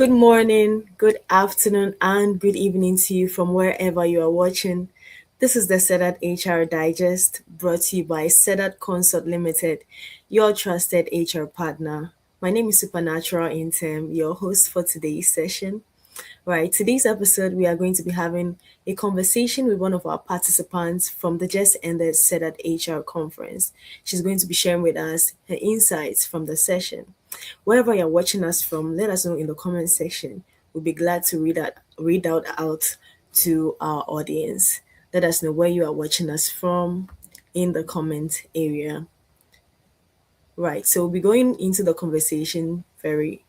Good morning, good afternoon, and good evening to you from wherever you are watching. This is the SEDAT HR Digest brought to you by SEDAT Consult Limited, your trusted HR partner. My name is Supernatural Intem, your host for today's session. Right, today's episode, we are going to be having a conversation with one of our participants from the just ended SEDAT HR conference. She's going to be sharing with us her insights from the session. Wherever you're watching us from, let us know in the comment section. We'll be glad to read out to our audience. Let us know where you are watching us from in the comment area. Right, so we'll be going into the conversation very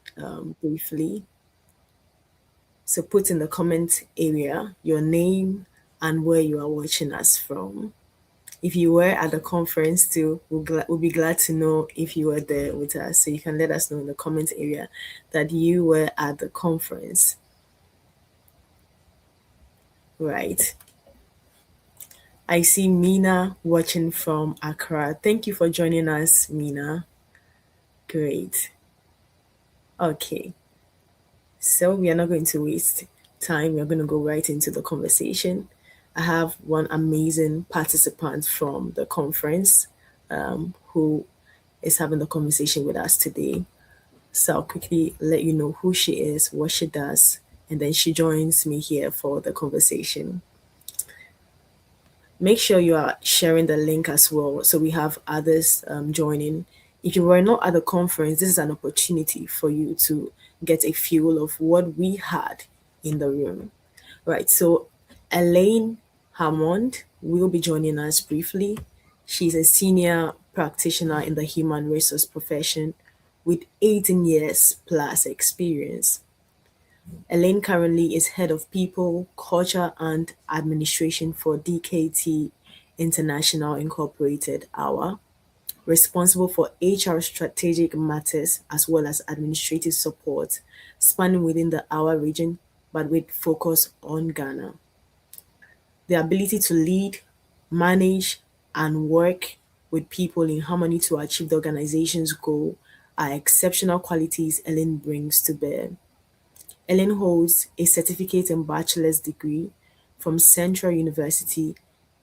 briefly. So put in the comment area your name and where you are watching us from. If you were at the conference too, we'll be glad to know if you were there with us. So you can let us know in the comment area that you were at the conference. Right. I see Mina watching from Accra. Thank you for joining us, Mina. Great. Okay. So we are not going to waste time. We're going to go right into the conversation. I have one amazing participant from the conference who is having the conversation with us today. So I'll quickly let you know who she is, what she does, and then she joins me here for the conversation. Make sure you are sharing the link as well so we have others joining. If you were not at the conference, this is an opportunity for you to get a feel of what we had in the room. Right, so Elaine Hammond will be joining us briefly. She's a senior practitioner in the human resource profession with 18 years plus experience. Elaine currently is head of people, culture, and administration for DKT International Incorporated Hour, responsible for HR strategic matters as well as administrative support, spanning within the Hour region but with focus on Ghana. The ability to lead, manage, and work with people in harmony to achieve the organization's goal are exceptional qualities Ellen brings to bear. Ellen holds a certificate and bachelor's degree from Central University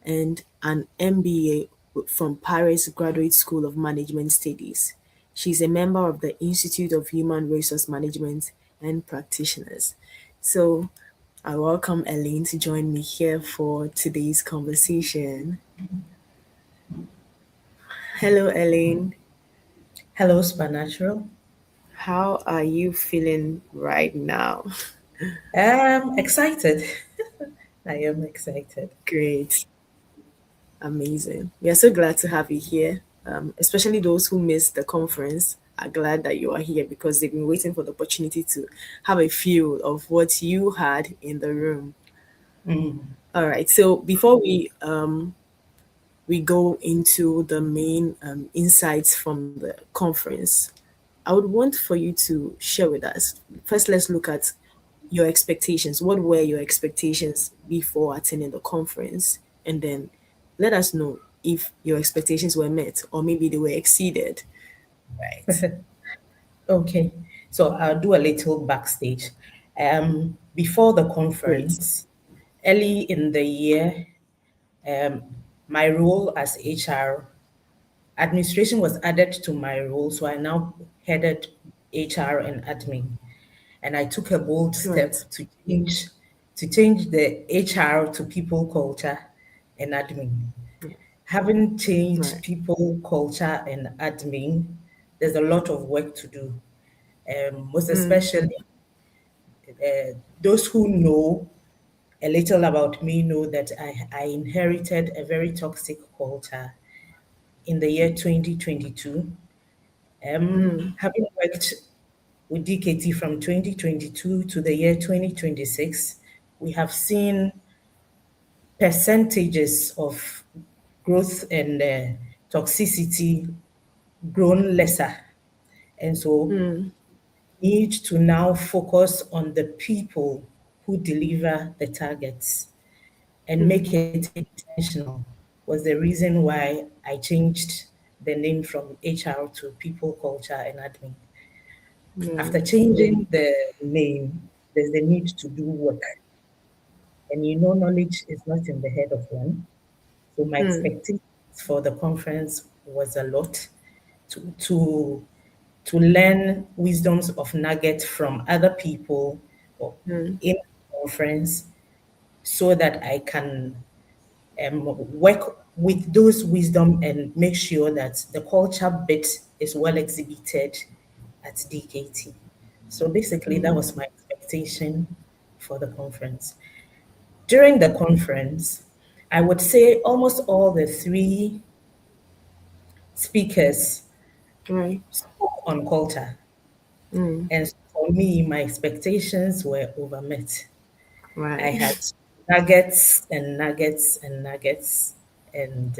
and an MBA from Paris Graduate School of Management Studies. She is a member of the Institute of Human Resource Management and Practitioners. So I welcome Elaine to join me here for today's conversation. Hello, Elaine. Hello, Supernatural. How are you feeling right now? Excited. I am excited. Great. Amazing. We are so glad to have you here. Especially those who missed the conference are glad that you are here because they've been waiting for the opportunity to have a feel of what you had in the room. Mm. All right. So before we go into the main insights from the conference, I would want for you to share with us. First, let's look at your expectations. What were your expectations before attending the conference? And then let us know if your expectations were met or maybe they were exceeded. Right. Okay, so I'll do a little backstage. Before the Great. conference, early in the year, um, my role as HR administration was added to my role, so I now headed HR and admin, and I took a bold Right. step to change the HR to people culture and admin. Having changed Right. people, culture, and admin, there's a lot of work to do. Most Mm, especially, those who know a little about me know that I inherited a very toxic culture in the year 2022. mm, Having worked with DKT from 2022 to the year 2026, we have seen percentages of growth and toxicity grown lesser. And so mm, need to now focus on the people who deliver the targets and make mm, it intentional was the reason why I changed the name from HR to people, culture, and admin. Right. After changing the name, there's the need to do work. And you know, knowledge is not in the head of one. So my expectations for the conference was a lot to to to learn wisdoms of nuggets from other people or in the conference so that I can work with those wisdom and make sure that the culture bit is well exhibited at DKT. So basically, that was my expectation for the conference. During the conference, I would say almost all the three speakers Right. spoke on culture. And for me, my expectations were overmet. I Right. had nuggets and nuggets and nuggets, and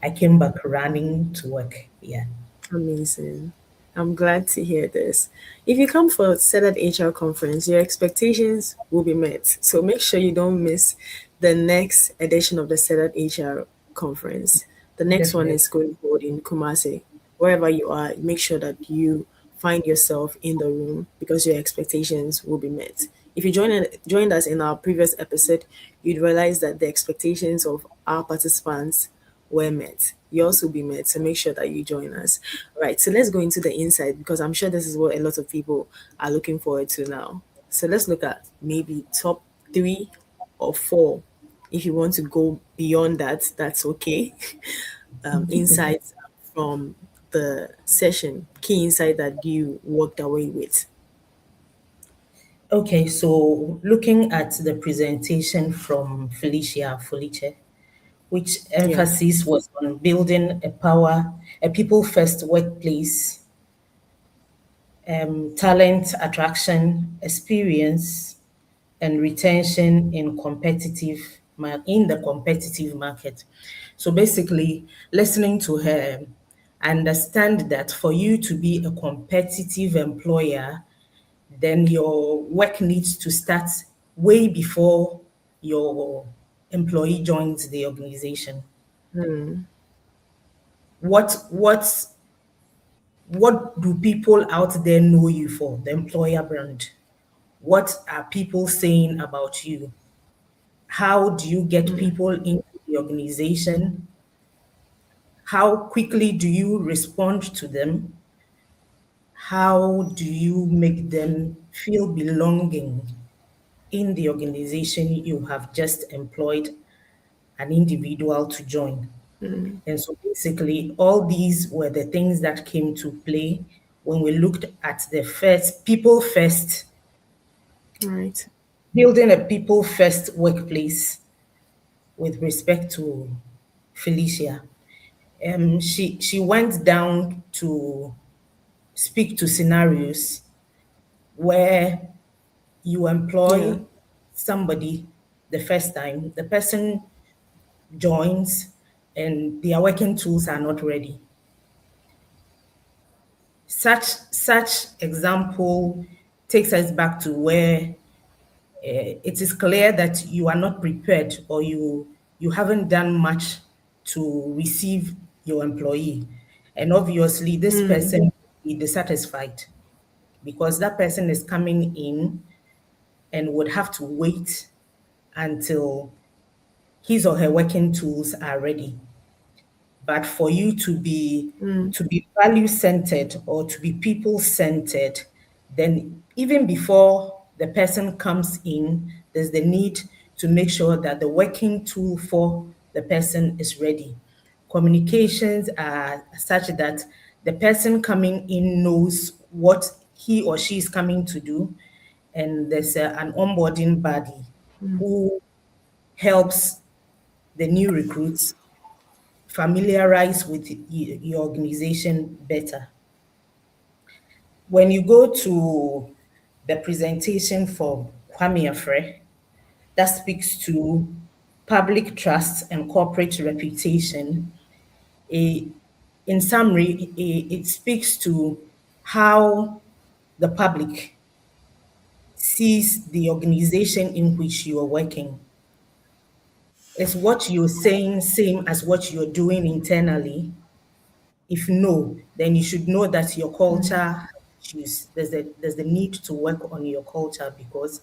I came back running to work. Yeah. Amazing. I'm glad to hear this. If you come for SEDAT HR conference, your expectations will be met. So make sure you don't miss the next edition of the SEDAT HR conference. The next one Definitely. is going forward in Kumasi. Wherever you are, make sure that you find yourself in the room because your expectations will be met. If you joined us in our previous episode, you'd realize that the expectations of our participants were met. Yours will be met. So make sure that you join us. Right. So let's go into the inside because I'm sure this is what a lot of people are looking forward to now. So let's look at maybe top three or four. If you want to go beyond that, that's okay. Insights from the session, key insight that you walked away with. Okay, so looking at the presentation from Felicia Felice, which Yeah. emphasis was on building a people first workplace, talent attraction, experience, and retention in the competitive market. So basically, listening to her, I understand that for you to be a competitive employer, then your work needs to start way before your employee joins the organization. What what do people out there know you for? The employer brand. What are people saying about you? How do you get people into the organization? How quickly do you respond to them? How do you make them feel belonging in the organization you have just employed an individual to join? And so basically, all these were the things that came to play when we looked at the first people first, Right. building a people first workplace with respect to Felicia. She went down to speak to scenarios where you Yeah. employ somebody the first time, the person joins and their working tools are not ready. Such example takes us back to where it is clear that you are not prepared or you haven't done much to receive your employee. And obviously, this person will be dissatisfied because that person is coming in and would have to wait until his or her working tools are ready. But for you to be value centered or to be people centered, then even before the person comes in, there's the need to make sure that the working tool for the person is ready. Communications are such that the person coming in knows what he or she is coming to do, and there's an onboarding body who helps the new recruits familiarize with your organization better. When you go to the presentation for Kwame Afre, that speaks to public trust and corporate reputation. A, in summary, it speaks to how the public sees the organization in which you are working. Is what you're saying same as what you're doing internally? If no, then you should know that your culture has issues. There's the need to work on your culture, because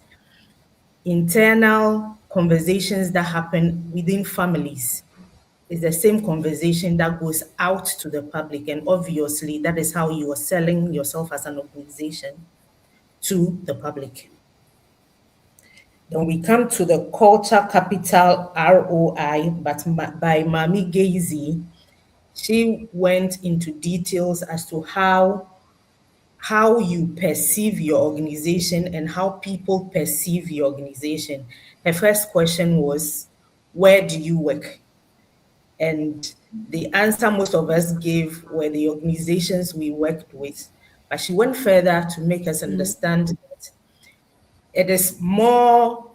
internal conversations that happen within families is the same conversation that goes out to the public. And obviously, that is how you are selling yourself as an organization to the public. Then we come to the culture capital ROI, but by Mami Gazy. She went into details as to how you perceive your organization and how people perceive your organization. Her first question was, where do you work? And the answer most of us gave were the organizations we worked with. But she went further to make us understand that it is more,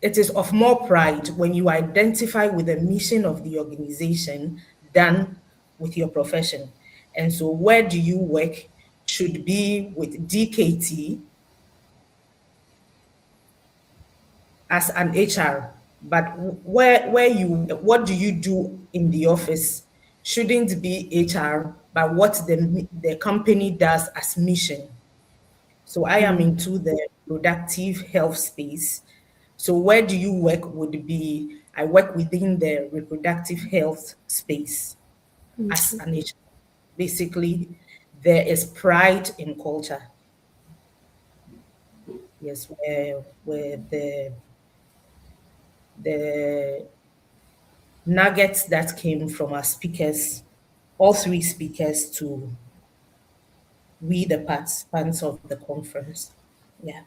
it is of more pride when you identify with the mission of the organization than with your profession. And so, where do you work should be with DKT as an HR, but where you what do you do in the office shouldn't be HR, but what the company does as mission. So I am into the productive health space. So where do you work would be, I work within the reproductive health space as an HR. Basically, there is pride in culture. Yes, where the nuggets that came from our speakers, all three speakers, to we, the participants of the conference. Yeah.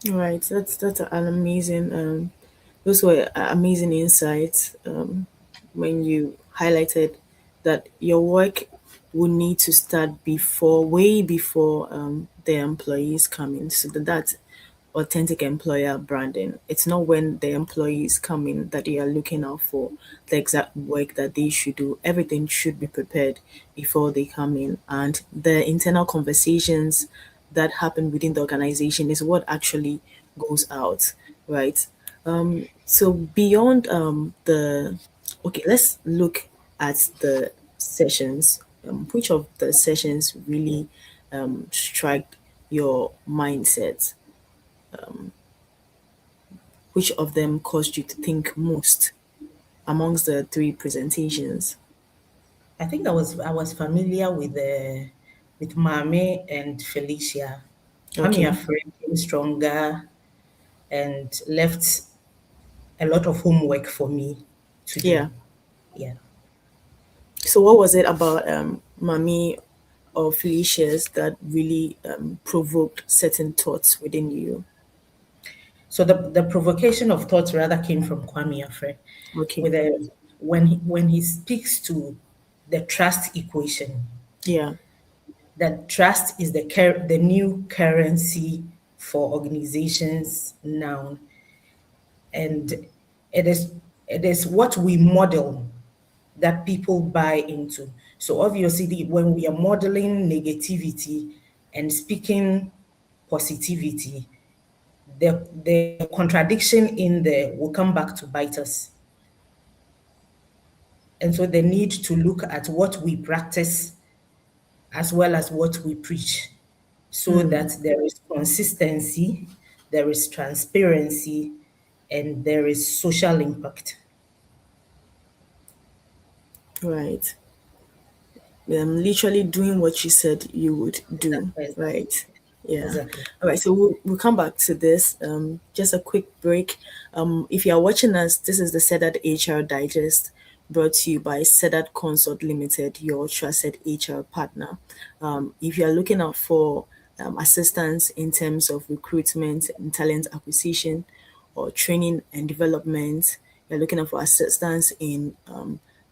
Right, that's an amazing. Those were amazing insights. When you highlighted that your work would need to start before, way before the employees come in, so that's authentic employer branding. It's not when the employees come in that you are looking out for the exact work that they should do. Everything should be prepared before they come in, and the internal conversations that happen within the organization is what actually goes out, right? So beyond the okay, let's look at the sessions. Which of the sessions really strike your mindset? Which of them caused you to think most amongst the three presentations? I think I was familiar with Mame and Felicia. Kwame Okay. Afre came stronger and left a lot of homework for me to Yeah. do. Yeah. So what was it about Mami or Felicia's that really provoked certain thoughts within you? So the provocation of thoughts rather came from Kwame Afre, Okay. with a when he speaks to the trust equation. Yeah. That trust is the new currency for organizations now, and it is it is what we model that people buy into. So obviously, when we are modeling negativity and speaking positivity, the contradiction in there will come back to bite us. And so the need to look at what we practice as well as what we preach, so that there is consistency, there is transparency, and there is social impact. Right. Literally doing what you said you would do, Exactly. right? Yeah. Exactly. All right. So we'll come back to this. Just a quick break. If you are watching us, this is the SEDAT HR Digest, brought to you by SEDAT Consult Limited, your trusted HR partner. If you are looking out for assistance in terms of recruitment and talent acquisition, or training and development, you're looking out for assistance in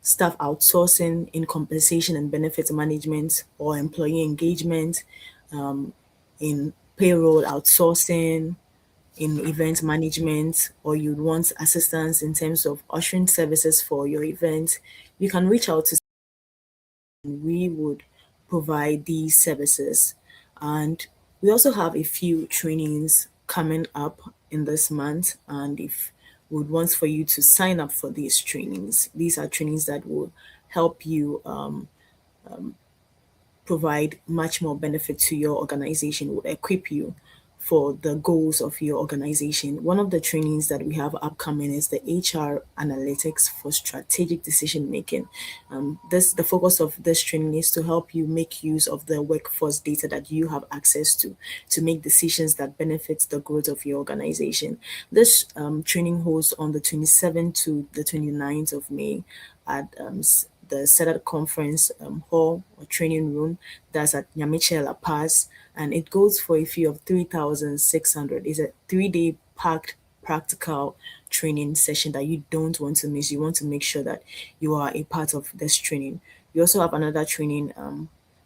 staff outsourcing, in compensation and benefits management, or employee engagement, in payroll outsourcing, in event management, or you want assistance in terms of ushering services for your event, you can reach out to. We would provide these services. And we also have a few trainings coming up in this month. And if we would want for you to sign up for these trainings, these are trainings that will help you provide much more benefit to your organization, would equip you for the goals of your organization. One of the trainings that we have upcoming is the HR analytics for strategic decision making. This the focus of this training is to help you make use of the workforce data that you have access to make decisions that benefit the growth of your organization. This training holds on the 27th to the 29th of May at the SEDAT conference hall or training room that's at Nyamiche La Paz, and it goes for a fee of 3,600. It's a 3 day packed practical training session that you don't want to miss. You want to make sure that you are a part of this training. We also have another training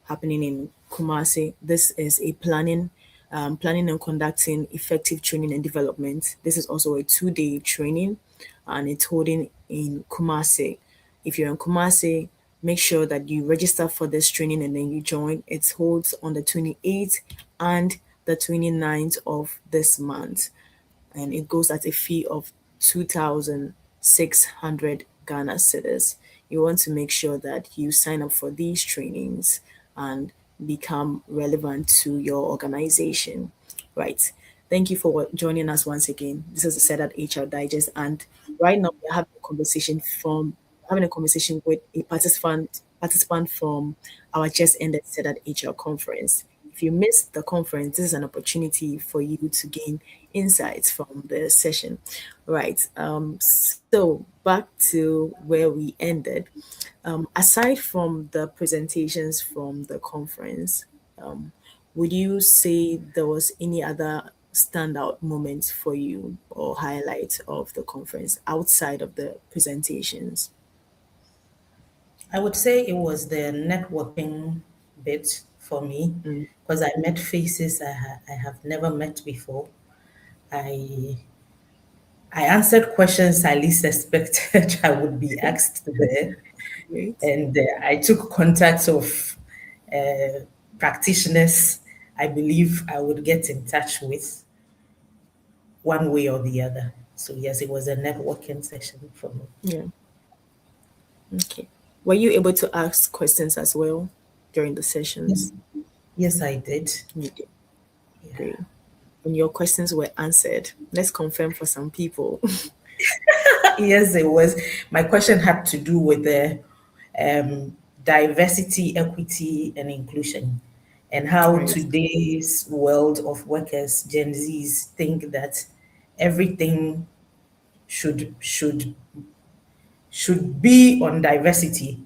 happening in Kumasi. This is a planning and conducting effective training and development. This is also a 2 day training, and it's holding in Kumasi. If you're in Kumasi, make sure that you register for this training and then you join. It holds on the 28th and the 29th of this month, and it goes at a fee of 2,600 Ghana cedis. You want to make sure that you sign up for these trainings and become relevant to your organization. Right. Thank you for joining us once again. This is the SEDAT HR Digest, and right now we're having a conversation with a participant from our just ended SEDAT HR conference. If you missed the conference, this is an opportunity for you to gain insights from the session. Right. So back to where we ended. Aside from the presentations from the conference, um, would you say there was any other standout moments for you or highlights of the conference outside of the presentations? I would say it was the networking bit for me Mm, because I met faces I have never met before. I I answered questions I least expected I would be asked there, great. and I took contacts of uh, practitioners I believe I would get in touch with one way or the other. So yes, it was a networking session for me. Yeah. Okay. Were you able to ask questions as well during the sessions? Yes, yes, I did. You did. Yeah. Great. And your questions were answered. Let's confirm for some people. Yes, it was. My question had to do with the diversity, equity, and inclusion, and how Right. today's world of workers, Gen Zs, think that everything should should be on diversity.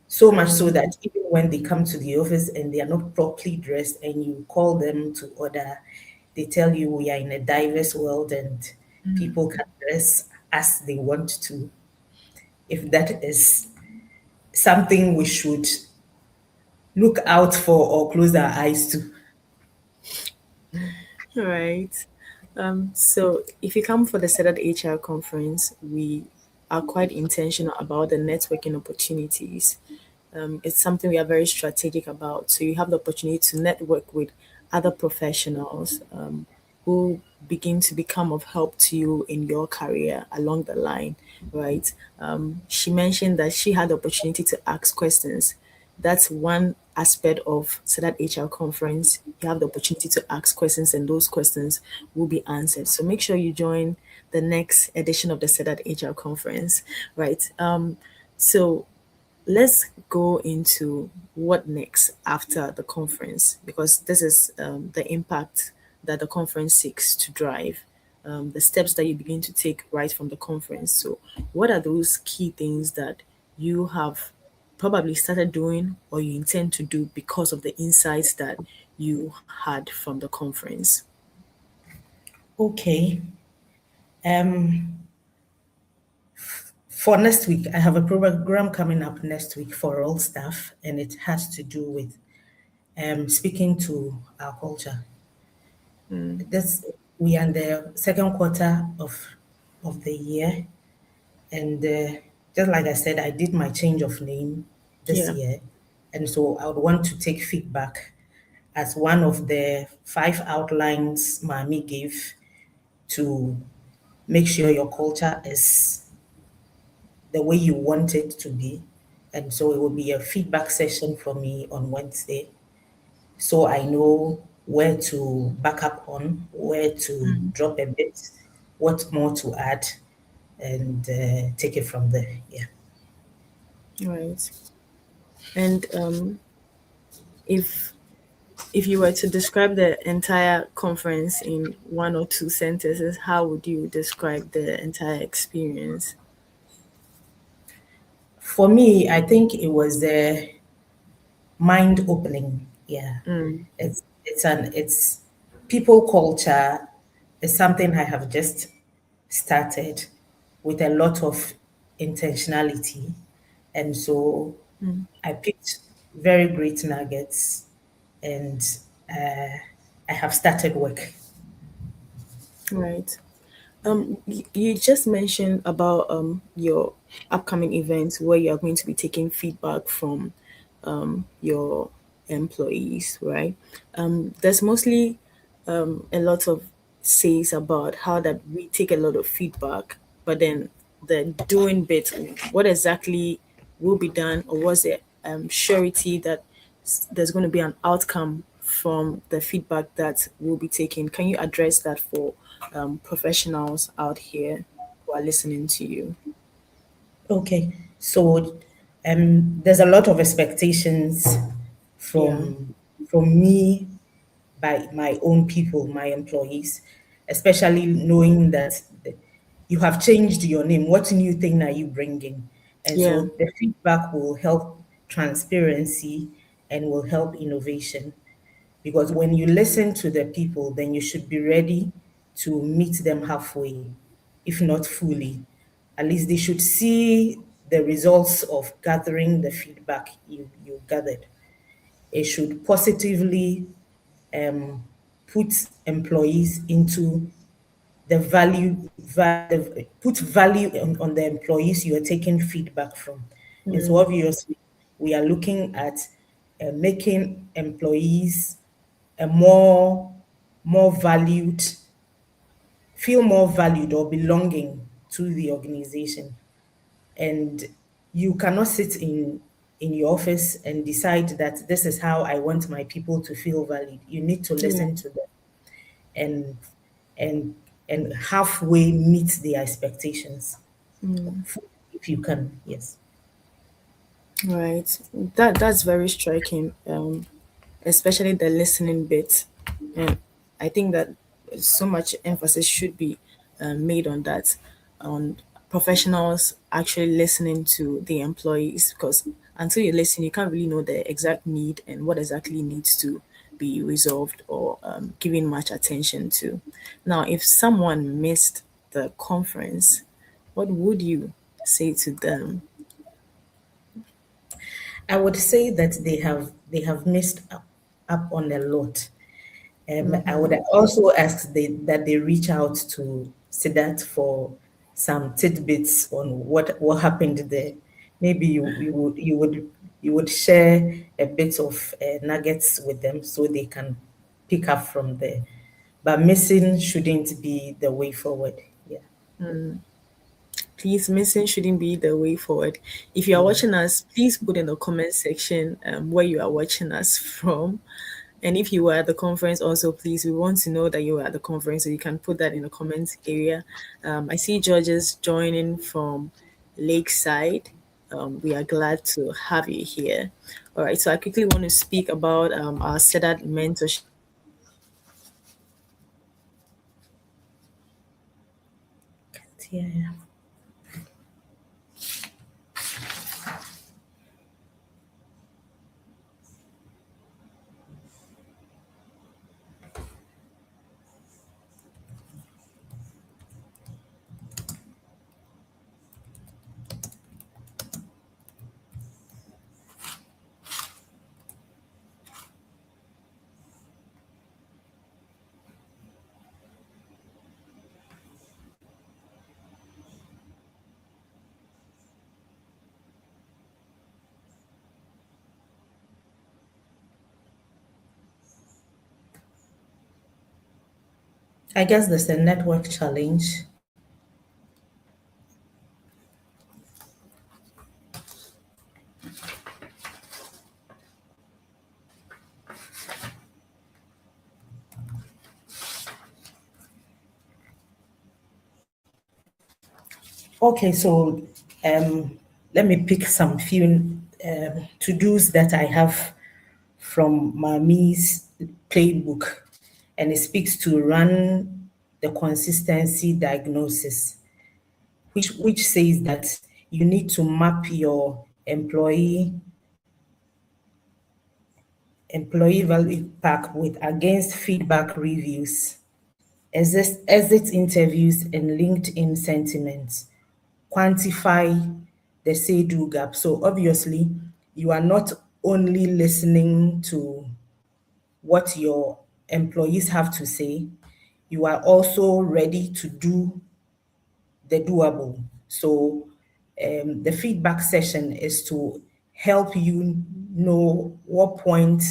So much so Mm, that even when they come to the office and they are not properly dressed, and you call them to order, they tell you we are in a diverse world and people can dress as they want to. If that is something we should look out for or close our eyes to. right. So if you come for the SEDAT HR conference, we are quite intentional about the networking opportunities. It's something we are very strategic about. So you have the opportunity to network with other professionals who begin to become of help to you in your career along the line, right? She mentioned that she had the opportunity to ask questions. That's one aspect of SEDAT HR conference. You have the opportunity to ask questions, and those questions will be answered. So make sure you join the next edition of the SEDAT HR conference, right? So let's go into what next after the conference, because this is the impact that the conference seeks to drive, the steps that you begin to take right from the conference. So what are those key things that you have probably started doing or you intend to do because of the insights that you had from the conference? Okay. Um, for next week, I have a program coming up next week for all staff, and it has to do with speaking to our culture. Mm, This we are in the second quarter of the year, and just like I said, I did my change of name this yeah. year, and so I would want to take feedback as one of the five outlines Mami gave to make sure your culture is the way you want it to be. And so it will be a feedback session for me on Wednesday. So I know where to back up on, where to drop a bit, what more to add, and take it from there. Yeah. Right. And if you were to describe the entire conference in one or two sentences, how would you describe the entire experience? For me, I think it was mind opening. Yeah. Mm, It's people culture is something I have just started with a lot of intentionality. And so mm, I picked very great nuggets, and uh, I have started work. right. You just mentioned about your upcoming events where you are going to be taking feedback from your employees, right? There's mostly a lot of says about how that we take a lot of feedback, but then the doing bit, what exactly will be done, or was there surety that there's going to be an outcome from the feedback that will be taken? Can you address that for professionals out here who are listening to you? Okay, so there's a lot of expectations Yeah, from me by my own people, my employees, especially knowing that you have changed your name. What new thing are you bringing? And yeah, so the feedback will help transparency and will help innovation. Because when you listen to the people, then you should be ready to meet them halfway, if not fully. At least they should see the results of gathering the feedback you gathered. It should positively um, put employees into put value on the employees you are taking feedback from. And so obviously, we are looking at making employees a more valued, feel more valued or belonging to the organization. And you cannot sit in your office and decide that this is how I want my people to feel valued. You need to yeah. listen to them and and and halfway meet their expectations. If you can, yes. Right. That's very striking, especially the listening bit, and I think that so much emphasis should be made on that, on professionals actually listening to the employees, because until you listen, you can't really know the exact need and what exactly needs to be resolved or given much attention to. Now, if someone missed the conference, what would you say to them? I would say that they have missed up on a lot. I would also ask that they reach out to SEDAT for some tidbits on what happened there. Maybe you would share a bit of nuggets with them so they can pick up from there. But missing shouldn't be the way forward. Yeah. Please, missing shouldn't be the way forward. If you are Yeah. watching us, please put in the comment section where you are watching us from. And if you were at the conference, also, please, we want to know that you were at the conference, so you can put that in the comments area. I see George's joining from Lakeside. We are glad to have you here. All right, so I quickly want to speak about our SEDAT mentorship Yeah. I guess there's a network challenge. Okay, so let me pick some few to-dos that I have from Mami's playbook, and it speaks to run the consistency diagnosis, which says that you need to map your employee value pack with against feedback reviews, exit interviews, and LinkedIn sentiments. Quantify the say-do gap. So obviously, you are not only listening to what your employees have to say, you are also ready to do the doable. So the feedback session is to help you know what point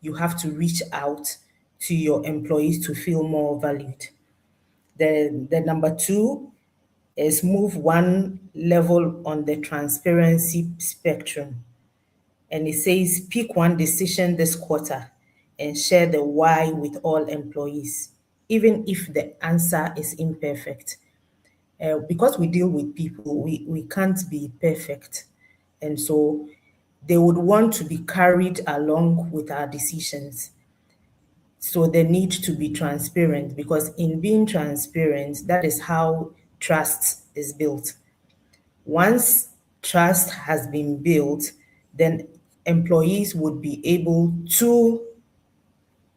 you have to reach out to your employees to feel more valued. The number two is move one level on the transparency spectrum. And it says pick one decision this quarter and share the why with all employees, even if the answer is imperfect. Because we deal with people, we can't be perfect. And so they would want to be carried along with our decisions. So they need to be transparent, because in being transparent, that is how trust is built. Once trust has been built, then employees would be able to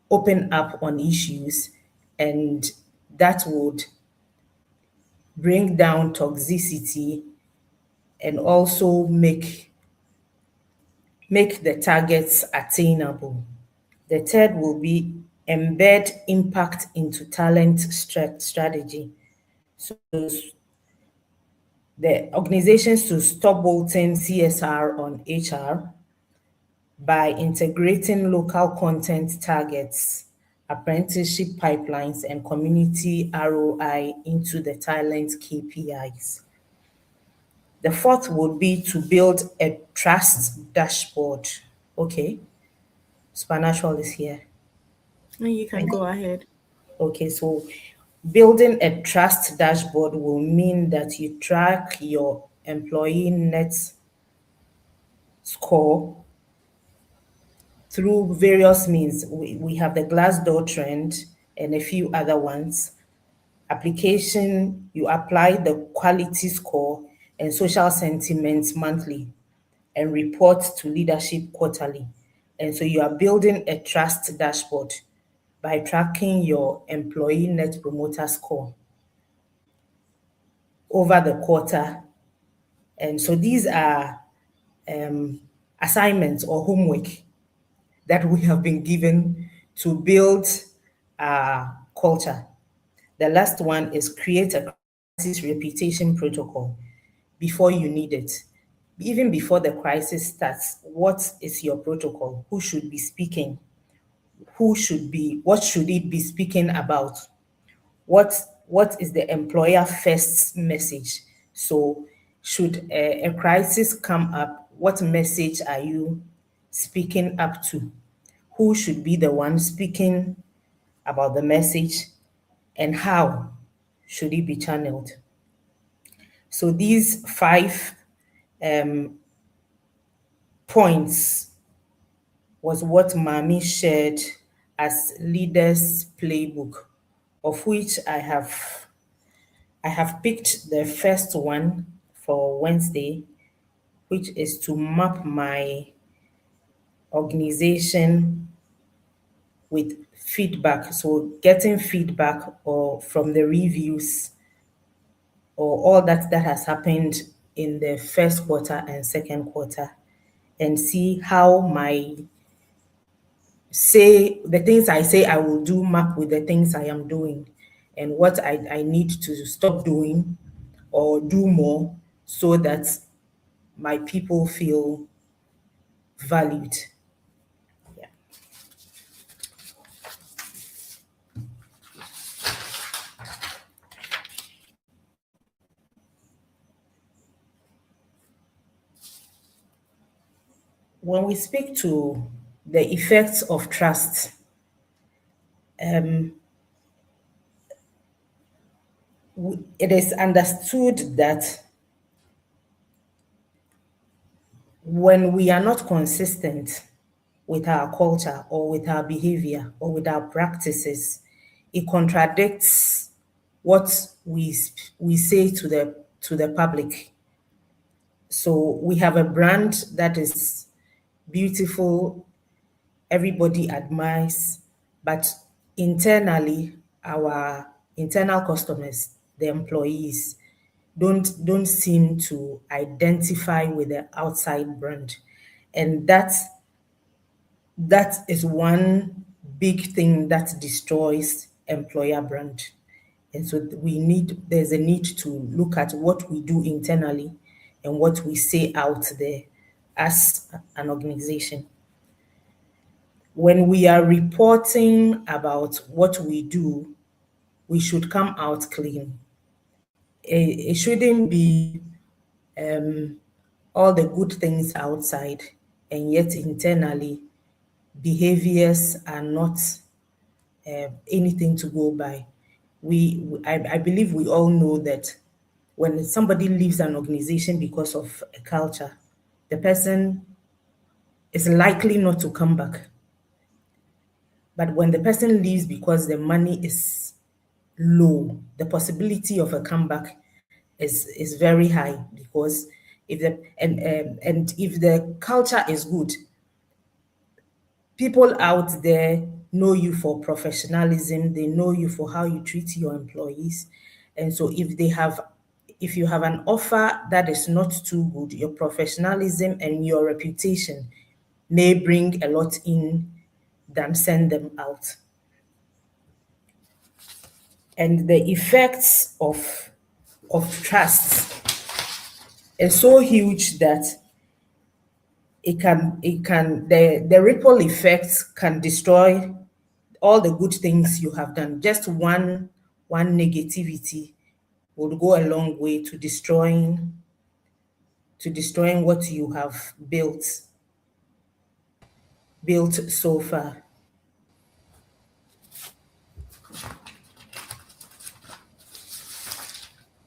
open up on issues, and that would bring down toxicity and also make the targets attainable. The third will be embed impact into talent strategy. So the organizations to stop bolting CSR on HR by integrating local content targets, apprenticeship pipelines, and community ROI into the talent KPIs. The fourth would be to build a trust dashboard. Okay, Supernatural is here. And you can go ahead. Okay, so building a trust dashboard will mean that you track your employee net score through various means. We have the Glassdoor trend and a few other ones. Application, you apply the quality score and social sentiments monthly and report to leadership quarterly. And so you are building a trust dashboard by tracking your employee net promoter score over the quarter. And so these are assignments or homework that we have been given to build our culture. The last one is create a crisis reputation protocol before you need it. Even before the crisis starts, what is your protocol? Who should be speaking? What should it be speaking about? What what is the employer first message? So should a crisis come up, what message are you speaking up to? Who should be the one speaking about the message, and how should it be channeled? So these five points was what Mami shared as leaders playbook, of which I have picked the first one for Wednesday, which is to map my organization with feedback. So getting feedback or from the reviews or all that has happened in the first quarter and second quarter, and see how my say the things I say I will do map with the things I am doing, and what I need to stop doing or do more so that my people feel valued. Yeah. When we speak to the effects of trust, it is understood that when we are not consistent with our culture or with our behavior or with our practices, it contradicts what we say to the public. So we have a brand that is beautiful, everybody admires, but internally, our internal customers, the employees, don't seem to identify with the outside brand. And that is one big thing that destroys employer brand. And so there's a need to look at what we do internally and what we say out there as an organization. When we are reporting about what we do, we should come out clean. It shouldn't be all the good things outside, and yet internally, behaviors are not anything to go by. I believe we all know that when somebody leaves an organization because of a culture, the person is likely not to come back. But when the person leaves because the money is low, the possibility of a comeback is very high, because if the culture is good, people out there know you for professionalism, they know you for how you treat your employees. And so if you have an offer that is not too good, your professionalism and your reputation may bring a lot in than send them out. And the effects of trust is so huge that the ripple effects can destroy all the good things you have done. Just one negativity would go a long way to destroying what you have built so far.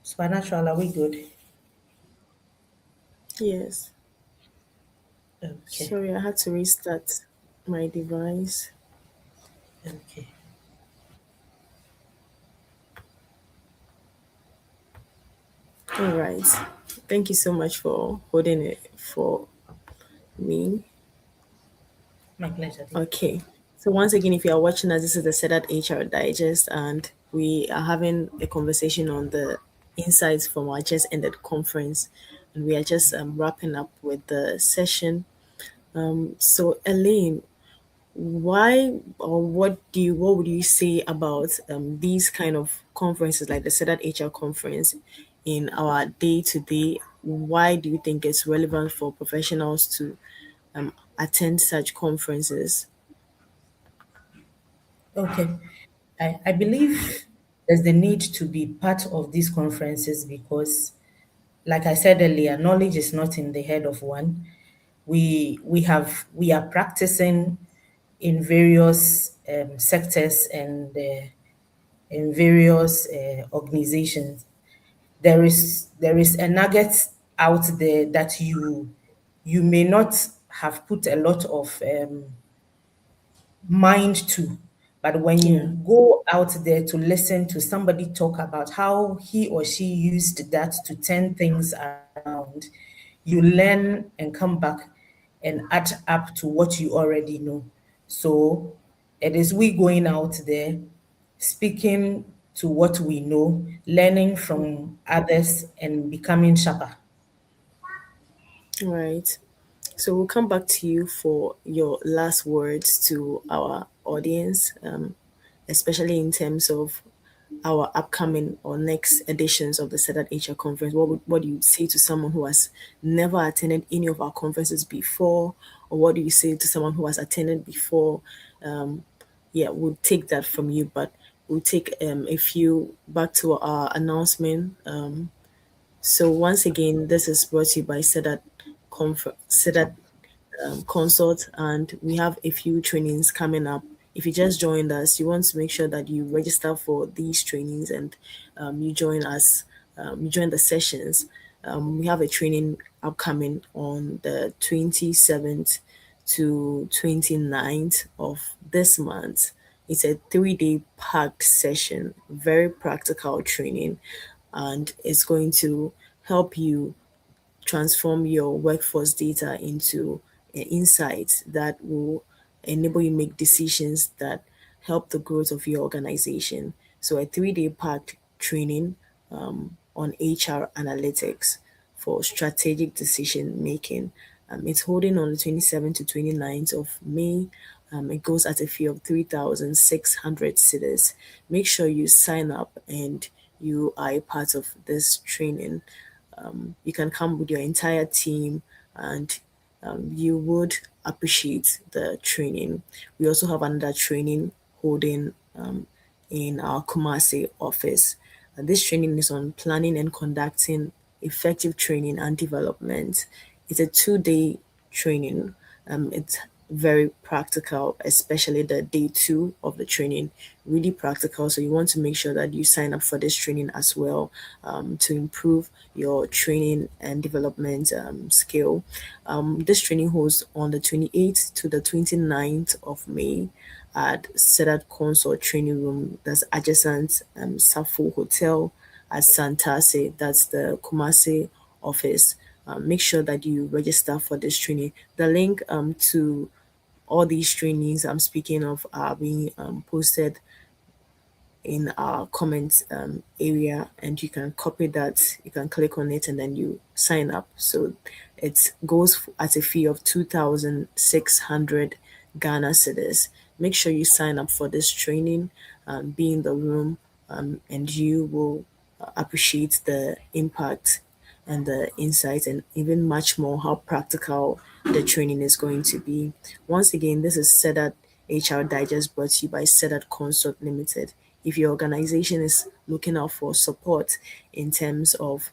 Supernatural, are we good? Yes. Okay, Sorry, I had to restart my device. okay. All right. Thank you so much for holding it for me. My pleasure. Okay. So once again, if you are watching us, this is the SEDAT HR Digest, and we are having a conversation on the insights from our just ended conference, and we are just wrapping up with the session. So Elaine, why or what would you say about these kind of conferences like the SEDAT HR conference in our day to day? Why do you think it's relevant for professionals to attend such conferences? Okay. I believe there's the need to be part of these conferences because, like I said earlier, knowledge is not in the head of one. We are practicing in various sectors and in various organizations. There is a nugget out there that you may not have put a lot of mind to. But when Yeah. you go out there to listen to somebody talk about how he or she used that to turn things around, you learn and come back and add up to what you already know. So it is we going out there, speaking to what we know, learning from others, and becoming sharper. Right. So we'll come back to you for your last words to our audience, especially in terms of our upcoming or next editions of the SEDAT HR conference. What do you say to someone who has never attended any of our conferences before, or what do you say to someone who has attended before? Yeah, we'll take that from you, but we'll take a few back to our announcement. So once again, this is brought to you by SEDAT Consult, and we have a few trainings coming up if you just joined us, you want to make sure that you register for these trainings and you join us, you join the sessions. We have a training upcoming on the 27th to 29th of this month. It's a 3 day packed session, very practical training, and it's going to help you transform your workforce data into insights that will enable you make decisions that help the growth of your organization. So a 3 day packed training on HR analytics for strategic decision making. It's holding on the 27th to 29th of May. It goes at a fee of 3,600 cedis. Make sure you sign up and you are a part of this training. You can come with your entire team, and you would appreciate the training. We also have another training holding in our Kumasi office. This training is on planning and conducting effective training and development. It's a 2 day training. It's very practical, especially the day two of the training. Really practical. So you want to make sure that you sign up for this training as well, to improve your training and development skill. This training holds on the 28th to the 29th of May at SEDAT Consort Training Room, that's adjacent Safo Hotel at Santase, that's the Kumasi office. Make sure that you register for this training. The link to all these trainings I'm speaking of are being posted in our comments area, and you can copy that, you can click on it, and then you sign up. So it goes at a fee of 2,600 Ghana cedis. Make sure you sign up for this training, be in the room, and you will appreciate the impact and the insights, and even much more how practical the training is going to be. Once again, this is SEDAT HR Digest, brought to you by SEDAT Consort Limited. If your organization is looking out for support in terms of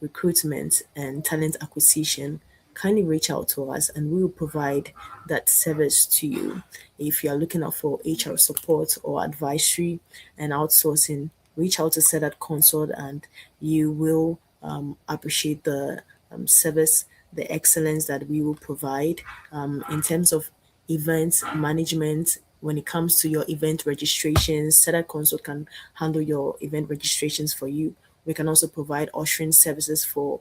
recruitment and talent acquisition, kindly reach out to us and we will provide that service to you. If you are looking out for HR support or advisory and outsourcing, reach out to SEDAT Consort and you will appreciate the service, the excellence that we will provide in terms of event management. When it comes to your event registrations, SEDAT Consult can handle your event registrations for you. We can also provide ushering services for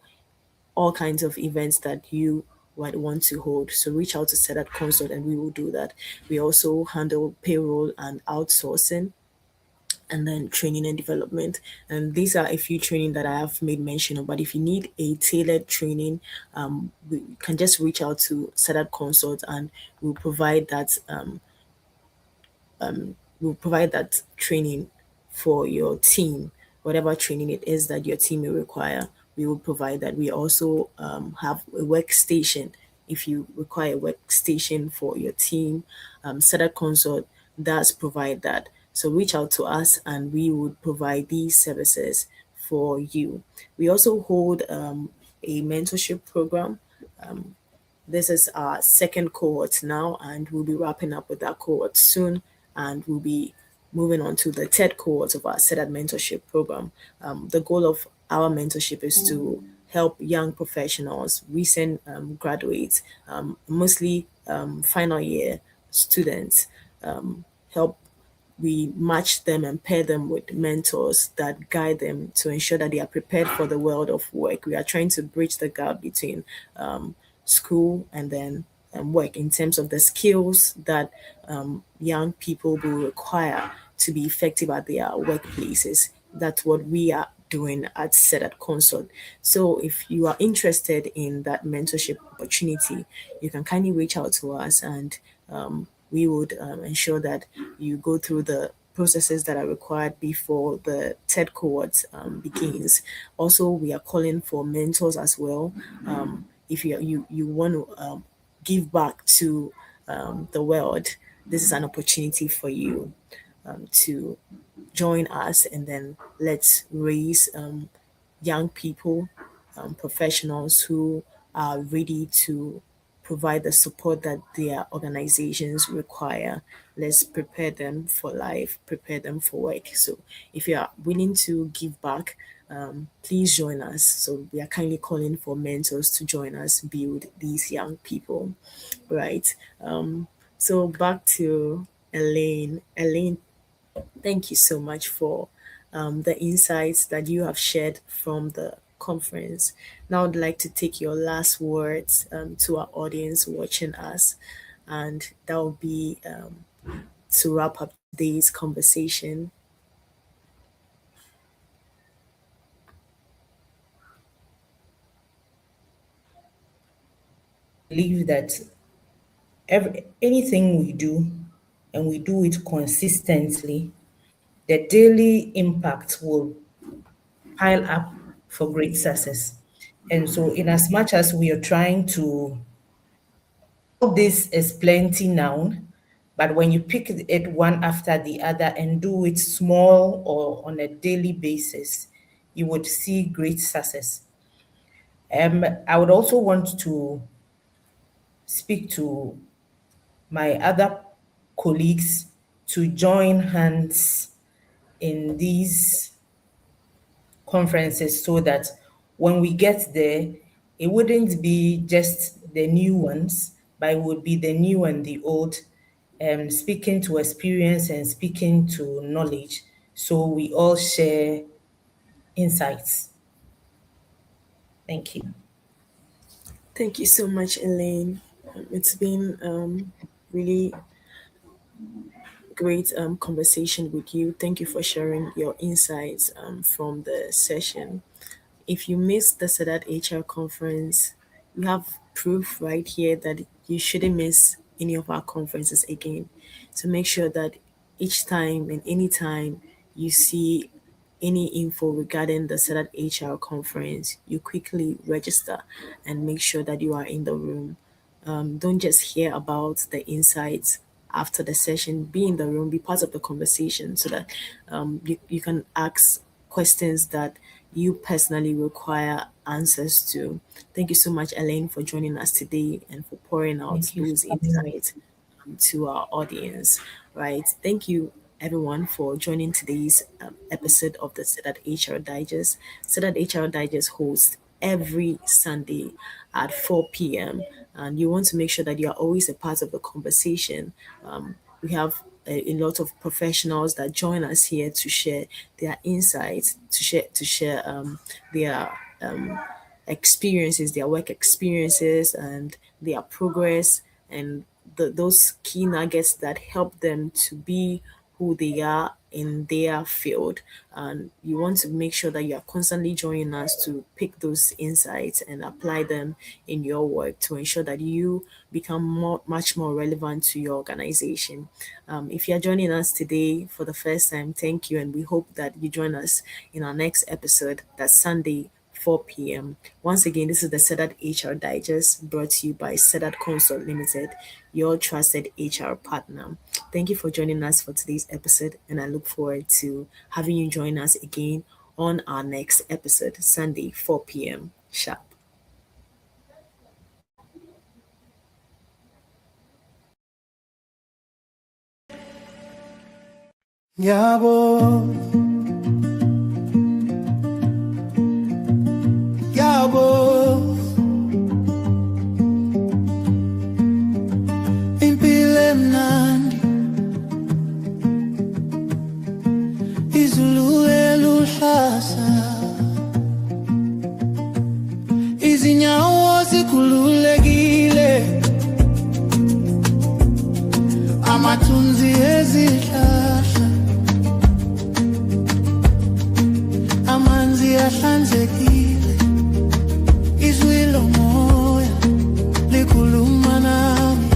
all kinds of events that you might want to hold. So reach out to SEDAT Consult and we will do that. We also handle payroll and outsourcing, and then training and development. And these are a few training that I have made mention of. But if you need a tailored training, we can just reach out to SEDAT Consult and we'll provide that will provide that training for your team, whatever training it is that your team may require. We will provide that. We also have a workstation. If you require a workstation for your team, SEDAT Consult does provide that. So reach out to us and we would provide these services for you. We also hold a mentorship program. This is our second cohort now, and we'll be wrapping up with that cohort soon, and we'll be moving on to the third cohort of our SEDAT mentorship program. The goal of our mentorship is to help young professionals, recent graduates, mostly final year students, help we match them and pair them with mentors that guide them to ensure that they are prepared for the world of work. We are trying to bridge the gap between school and then work in terms of the skills that young people will require to be effective at their workplaces. That's what we are doing at SEDAT Consult. So if you are interested in that mentorship opportunity, you can kindly reach out to us and we would ensure that you go through the processes that are required before the third cohort begins. Also, we are calling for mentors as well. If you want to give back to the world, this is an opportunity for you to join us, and then let's raise young people, professionals who are ready to provide the support that their organizations require. Let's prepare them for life, prepare them for work. So if you are willing to give back, please join us. So we are kindly calling for mentors to join us build these young people, right? So back to Elaine. Elaine, thank you so much for the insights that you have shared from the conference. Now, I'd like to take your last words to our audience watching us, and that will be to wrap up today's conversation. Believe that anything we do, and we do it consistently, the daily impact will pile up for great success. And so, in as much as we are trying to, all this is plenty now, but when you pick it one after the other and do it small or on a daily basis, you would see great success. I would also want to speak to my other colleagues to join hands in these conferences so that when we get there, it wouldn't be just the new ones, but it would be the new and the old, speaking to experience and speaking to knowledge. So we all share insights. Thank you. Thank you so much, Elaine. It's been really great conversation with you. Thank you for sharing your insights from the session. If you missed the SEDAT HR conference, you have proof right here that you shouldn't miss any of our conferences again. So make sure that each time and any time you see any info regarding the SEDAT HR conference, you quickly register and make sure that you are in the room. Don't just hear about the insights after the session. Be in the room, be part of the conversation so that you can ask questions that you personally require answers to. Thank you so much, Elaine, for joining us today and for pouring out Thank you those for having me. insights to our audience. Right. Thank you, everyone, for joining today's episode of the SEDAT HR Digest. SEDAT HR Digest hosts every Sunday at 4 p.m. And you want to make sure that you are always a part of the conversation. We have a lot of professionals that join us here to share their insights, to share their experiences, their work experiences, and their progress, and those key nuggets that help them to be who they are in their field. And you want to make sure that you are constantly joining us to pick those insights and apply them in your work to ensure that you become much more relevant to your organization. If you're joining us today for the first time, thank you, and we hope that you join us in our next episode. That's Sunday, 4 p.m. Once again, this is the SEDAT HR Digest brought to you by SEDAT Consult Limited, your trusted HR partner. Thank you for joining us for today's episode, and I look forward to having you join us again on our next episode, Sunday, 4 p.m. sharp. Yabo, yabo, impilo emnandi, izulu eluhlasa, izinyawo zikhululekile, amathunzi ezihlahla, amanzi ahlanzekile, izwi lomoya likhuluma nami.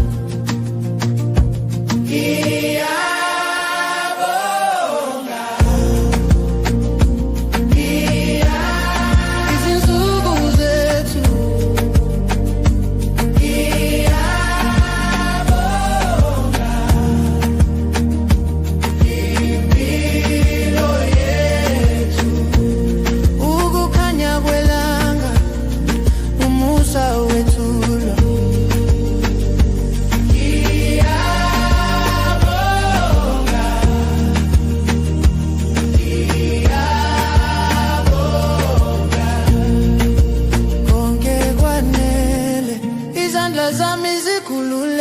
Ngiyabonga, izinsuku zethu. Ngiyabonga, likhululeke